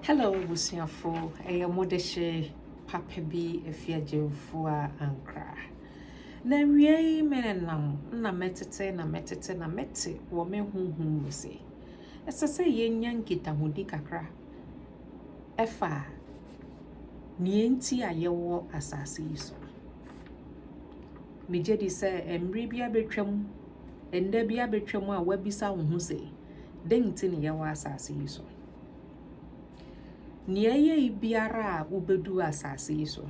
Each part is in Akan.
Hello, busuafo. Modehye papa bi efia jemfo a ankra. Na wiei menenam na mete wo me hunhum mu se. Esese yenya nkitahodi kakra. Efa nie nti a yewo asase yi so. Megye di se emre bia betwam, enda bia betwam a wabisa wo hu se, den nti ne yewo asase yi so. Niye biara a ubedu asase yi so.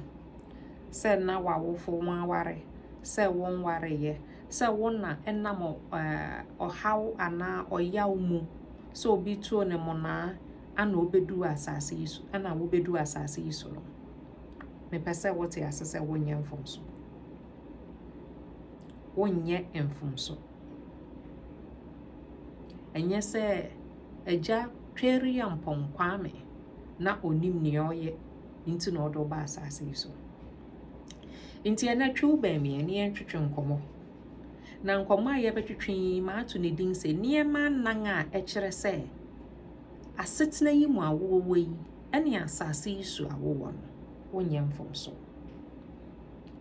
Se na wawofo wanware, se won wareye, se wona enam ohaw ana oyaw mu, so obi tuo ne mona ana obedu asase yi so, ana wobedu asase yi so no. Me pese wote asese wonye mfomso. Wonye mfomso. Enye se eja tweri yampon kwame na onim ne oye nti na odo ba asase so. Nti ena twu ba mi ene entwetwe nkomo. Na nkomo a ye betwetwe ma atu ne din se niema nan a ekere se asetena yi mu awowo yi ene asase so awowo no wonye mfomso.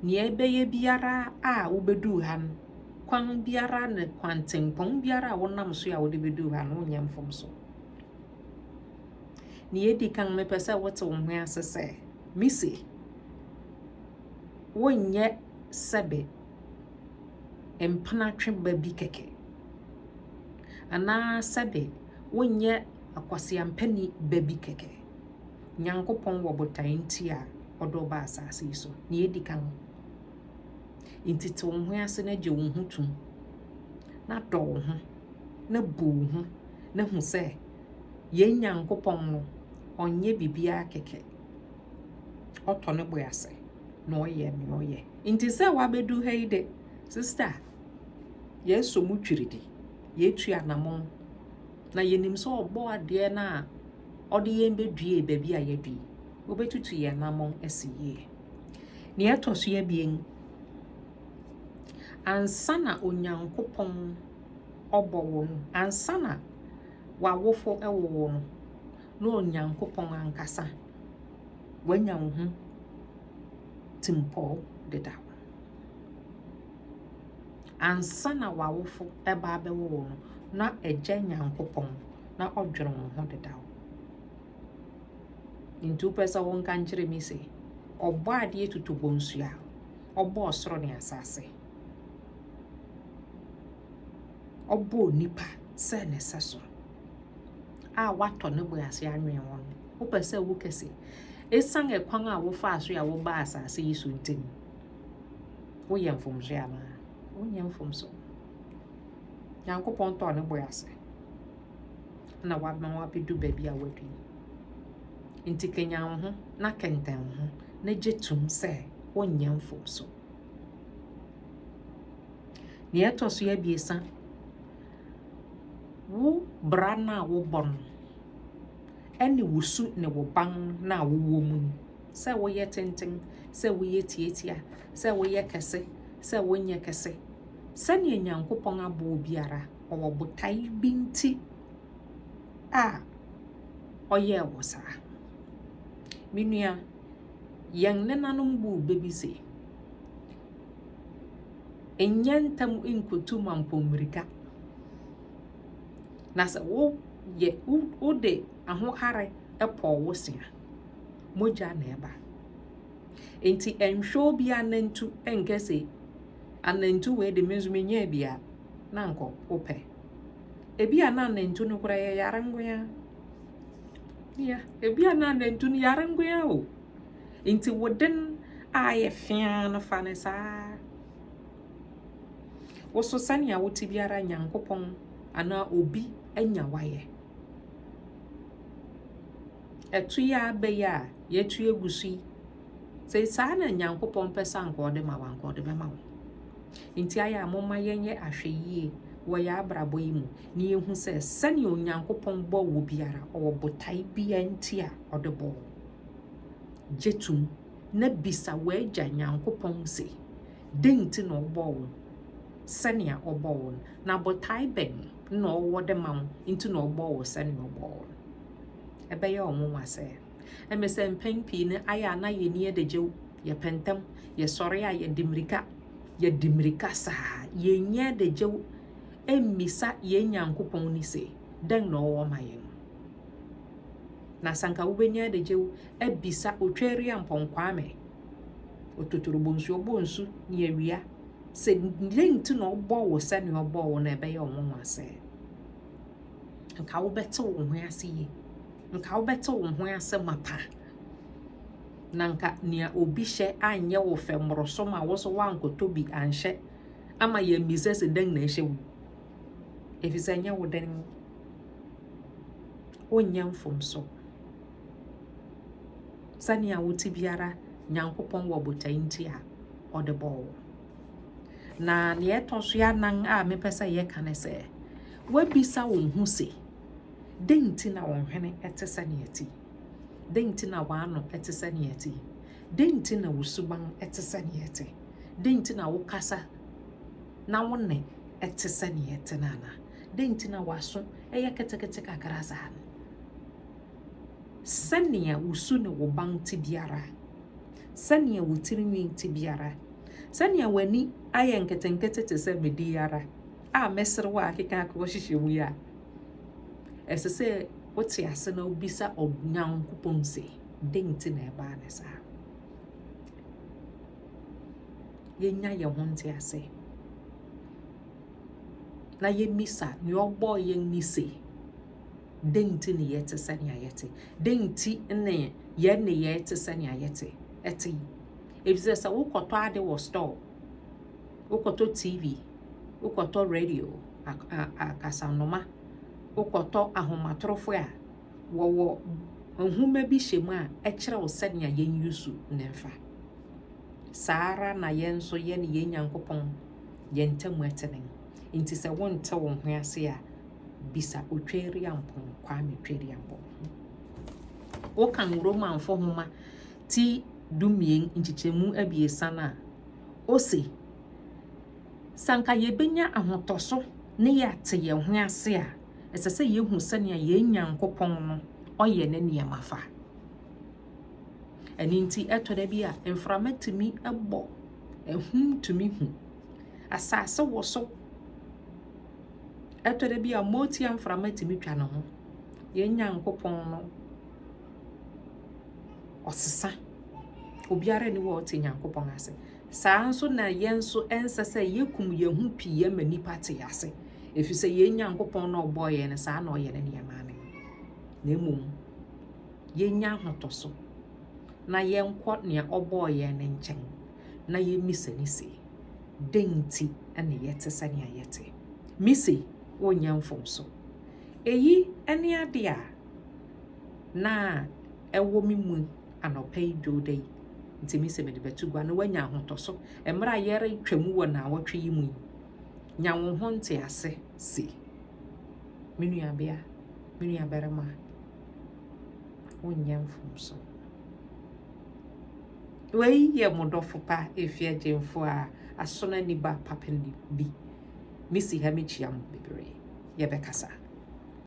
Ni ebeye biara a wobedu han kwan biara ne kwantempon biara wonam so ya wode bedu han wonye mfomso. Ni edi kan me pese wote wo ho asese misi wonye sebe empana tweba bi keke ana sebe wonye akwasiampani babi keke Nyankopɔn wo botan nti a odo ba asase so. Ni edi kan intite wo ho ase na gye wo ho tum na do wo ho na bu wo ho na hu se ye Nyankopɔn no onye bibia keke oto ne boyase na oye me oye nti se wabedu heide sister yeso mu twiridi ye tu anamon na yenim so obo ade na ode yen bedue babi a yedui obetutu ye namon asiye ne etoso ye bien ansa na Onyankopɔn obowo no ansa na wawofo ewowo no no Onyankopɔn ankasa wanya wo ho timpo deda ansa na wawofo eba abewo no na eje Nyankopɔn na odwere wo ho deda ntu pesa won kan kire mi se obo ade tutu bonsua obo ɔsoro ne asase obo nipa se ne seso a wato ne boyase anwen won wo pese wo kese esan ekwan a wo fa aso ya wo ba asase yi so ntim wo ye mfomso ya na wo nye mfomso Nyankopɔn to ne boyase na wa bedu baby a wadu nti kenya ho na kenten ho na jetum se wo nye mfomso ne etoso ya biesa wo brana wo bon ene wusu ne wo ban na wo wo mu se wo ye tenten se wo ye tietia se wo ye kese se wo nye kese se ne Nyankopɔn abo biara owo botai binti a oye wo sa minua yen nenanom bu bebi se enyantam inkotu mampomrika na se wo ye wo de ahohare epo wo sia moja na eba enti enhwo bia nantu enkese anantu we de mezumenye bia na nko ope ebia na nantu no kura ye yarangoya ya ebia na nantu no yarangoya o enti woden aye fia no fa ne sa wo so sania wo tibiara Nyankopɔn ana obi anya waye etu ya beya yetu egusui se sa na Nyankopɔn pesa nkode ma wankode be ma wo nti aya amoma yenye ahweyie wo ya abrabo yi mu ni ehu se sani Onyankopɔn bo wo biara o botai bia nti a ode bo jetum na bisa wa agya Nyankopɔn se denti no bo wo sani a obo wo na botai ben no wo de ma nti no bo wo sani obo wo ɛbɛyɛ ɔnwonwasɛ ɛmɛsɛ mpɛn pii ne ayɛ ana yɛ nie de gyew yɛ pɛntɛm yɛ sɔre a yɛ dimirika saa yɛnyɛ de gyew emmisa yɛn Nyankopɔn ni se dɛn na ɔwɔ ma yɛn na sanka wobɛnya de gyew ebisa otwari ampɔnkwame ototorobonsu obonsu ne awia se dɛn na ɔbɔ wo sɛ ne ɔbɔ wo na ɛbɛyɛ ɔnwonwasɛ nka wobɛte wo ho ase yi nka wobɛte wo ho ase mapa na nka nea obi hyɛ anyɛ wo fɛmmoroso ma wo so wankɔtɔ bi anhyɛ ama yɛ mbisa se dɛn na ɛhyɛ wo efisɛ nyɛ wo dɛn wonyɛ mfomso sɛnea wote biara Nyankopɔn wɔ botae nti a ɔde bɔɔ wo na ne ɛtɔ so anan a mepɛ sɛ yɛka ne sɛ wabisa wo ho se dɛn nti na wo hwene ɛte sɛ ne ɛte dɛn nti na w'ano ɛte sɛ ne ɛte dɛn nti na wo suban ɛte sɛ ne ɛte dɛn nti na wo kasa na wo ne ɛte sɛ ne ɛte nana dɛn nti na waso ɛyɛ ketekete kakra saa no sɛnea wo su ne wo ban te biara sɛnea wo tirinwi te biara sɛnea w'ani ayɛ nketenkete te sɛ medi ara a mɛsere wo akeka akɔ hyehyɛ mu ya ɛsɛ sɛ wote ase na wobisa Onyankopɔn se dɛn nti na ɛbaa ne saa yɛnya yɛn ho nte ase na yɛmisa ne ɔbɔ yɛn ni se dɛn nti ne yɛte sɛnea yɛte dɛn nti ne yɛn ne yɛte sɛnea yɛte ɛte efisɛ sɛ wokɔtɔ ade wɔ store wokɔtɔ TV wokɔtɔ radio akasanoma wokɔtɔ ahomatorofo a wɔwɔ nhoma bi hyɛ mu a ɛkyerɛ wo sɛnea yɛn yusu ne mfa saara na yɛn so yɛn ne yɛn Nyankopɔn yɛn ntam ɛtene nti sɛ wonte wo ho ase a bisa otwari ampɔn kwame twari ampɔn wokan Romanfo homa ti dumien nkyekyɛmu abiesa na o se sanka yɛbɛnya ahotɔso ne yɛate yɛn ho ase a ɛsɛ sɛ yɛhu sɛnea yɛn Nyankopɔn no ɔyɛ ne nneɛma fa ɛno nti ɛtɔ da bi a mframa tumi ɛbɔ ɛhum tumi hu asase wɔ so ɛtɔ da bi a motia mframa tumi twa ne ho yɛn Nyankopɔn no ɔsesa obiara ni wɔ ɔte Nyankopɔn ase saa nso na yɛn so ɛnsɛ sɛ yɛkum yɛn ho pii yɛn ma nipa te ase efisɛ yɛn Nyankopɔn na ɔbɔ yɛn no saa na ɔyɛ ne nneɛma ne na mmom yɛnya ahotɔso na yɛnkɔ nea ɔbɔ yɛn ne nkyɛn na yɛmmisa ne se dɛn nti ɛne yɛte sɛnea yɛte mise wonyɛ mfomso eyi ɛne ade a na ɛwɔ me mu anɔpa yi dwoda yi nti mise mede bɛto gua na wanya ahotɔso mmara a yɛre twam wɔ na wɔtwe yi mu yi nya wo ho nte ase se me nua bea me nua barima wonyɛ mfomso wei yɛ modɔfo pa efii agyemfo a asona niba papani bi misi ha mekyia mo bebree yɛbɛkasa